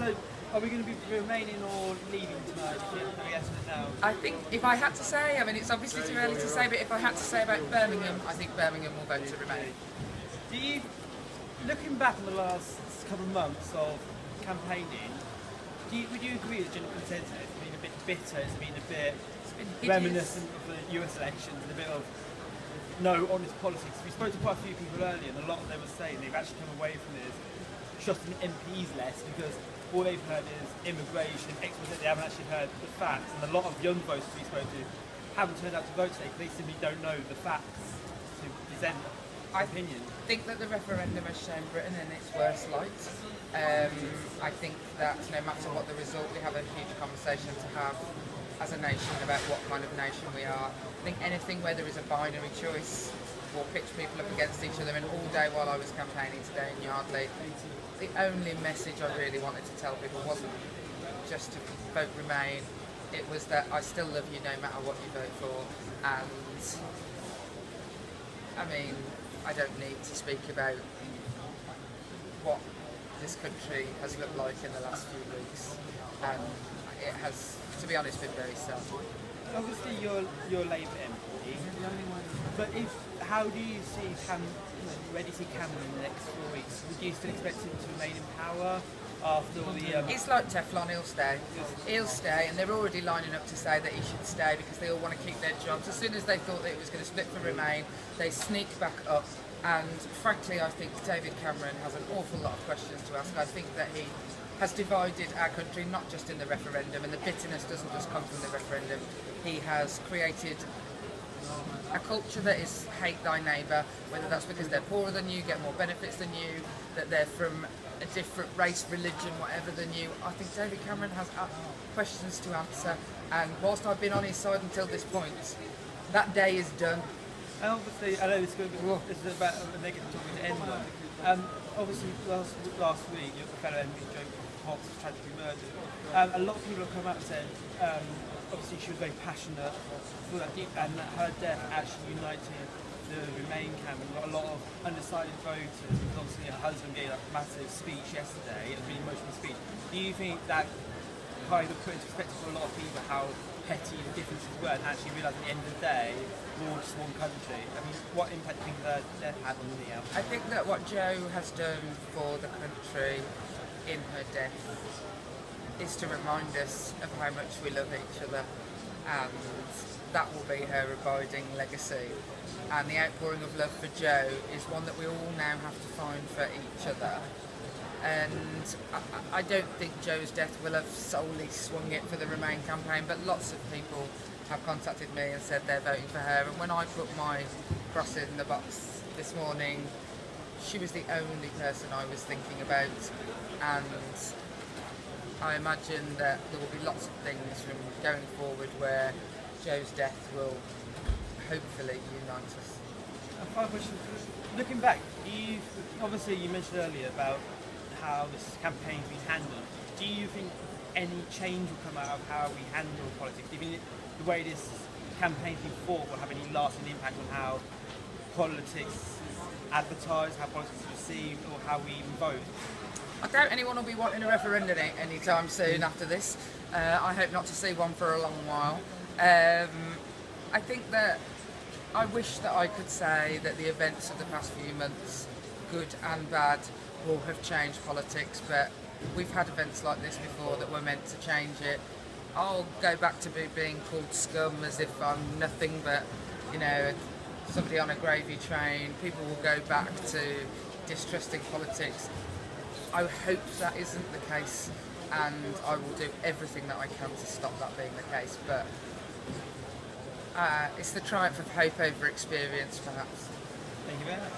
So, are we going to be remaining or leaving tonight? Yes or no? I think if I had to say, I mean it's obviously too early to say, but if I had to say about Birmingham, I think Birmingham will vote to remain. Do you, looking back on the last couple of months of campaigning, would you agree that general consensus has been a bit bitter, it's been a bit reminiscent of the US elections, and a bit of no honest politics? We spoke to quite a few people earlier, and a lot of them were saying they've actually come away from this shutting MPs less because all they've heard is immigration, export. They haven't actually heard the facts, and a lot of young voters we spoke to haven't turned out to vote today because they simply don't know the facts to present opinion. I think that the referendum has shown Britain in its worst light. I think that no matter what the result, we have a huge conversation to have as a nation about what kind of nation we are. I think anything where there is a binary choice will pitch people up against each other, and all day while I was campaigning today in Yardley, the only message I really wanted to tell people wasn't just to vote Remain, it was that I still love you no matter what you vote for. And I mean, I don't need to speak about what this country has looked like in the last few weeks, and it has, to be honest, been very sad. Obviously you're Labour MP, but how do you see where do you see Cameron in the next 4 weeks? Would you still expect him to remain in power after all the... It's like Teflon, he'll stay. He'll stay, and they're already lining up to say that he should stay because they all want to keep their jobs. As soon as they thought that it was going to split for Remain, they sneaked back up, and frankly I think David Cameron has an awful lot of questions to ask. I think that he has divided our country, not just in the referendum, and the bitterness doesn't just come from the referendum. He has created a culture that is hate thy neighbour, whether that's because they're poorer than you, get more benefits than you, that they're from a different race, religion, whatever than you. I think David Cameron has questions to answer, and whilst I've been on his side until this point, that day is done. And obviously, I know this is about a negative topic to end on. Obviously, last week, your fellow MP Joe Potts was tragically murdered. A lot of people have come out and said, obviously she was very passionate for that deep, and that her death actually united the Remain camp, and got a lot of undecided voters. Because obviously her husband gave a massive speech yesterday, a really emotional speech. Do you think that kind of put into perspective for a lot of people how petty the differences were, and actually realise at the end of the day we're all just one country? I mean, what impact do you think her death had on the outcome? I think that what Jo has done for the country in her death is to remind us of how much we love each other, and that will be her abiding legacy. And the outpouring of love for Jo is one that we all now have to find for each other. And I don't think Jo's death will have solely swung it for the Remain campaign, but lots of people have contacted me and said they're voting for her. And when I put my cross in the box this morning, she was the only person I was thinking about, and I imagine that there will be lots of things from going forward where Jo's death will hopefully unite us. Final question. Looking back, obviously you mentioned earlier about how this campaign's been handled. Do you think any change will come out of how we handle politics? Do you think the way this campaign's been fought will have any lasting impact on how politics is advertised, how politics is received, or how we even vote? I doubt anyone will be wanting a referendum anytime soon after this. I hope not to see one for a long while. I think that I wish that I could say that the events of the past few months, good and bad, will have changed politics, but we've had events like this before that were meant to change it. I'll go back to being called scum as if I'm nothing but, somebody on a gravy train. People will go back to distrusting politics. I hope that isn't the case, and I will do everything that I can to stop that being the case, but it's the triumph of hope over experience, perhaps. Thank you very much.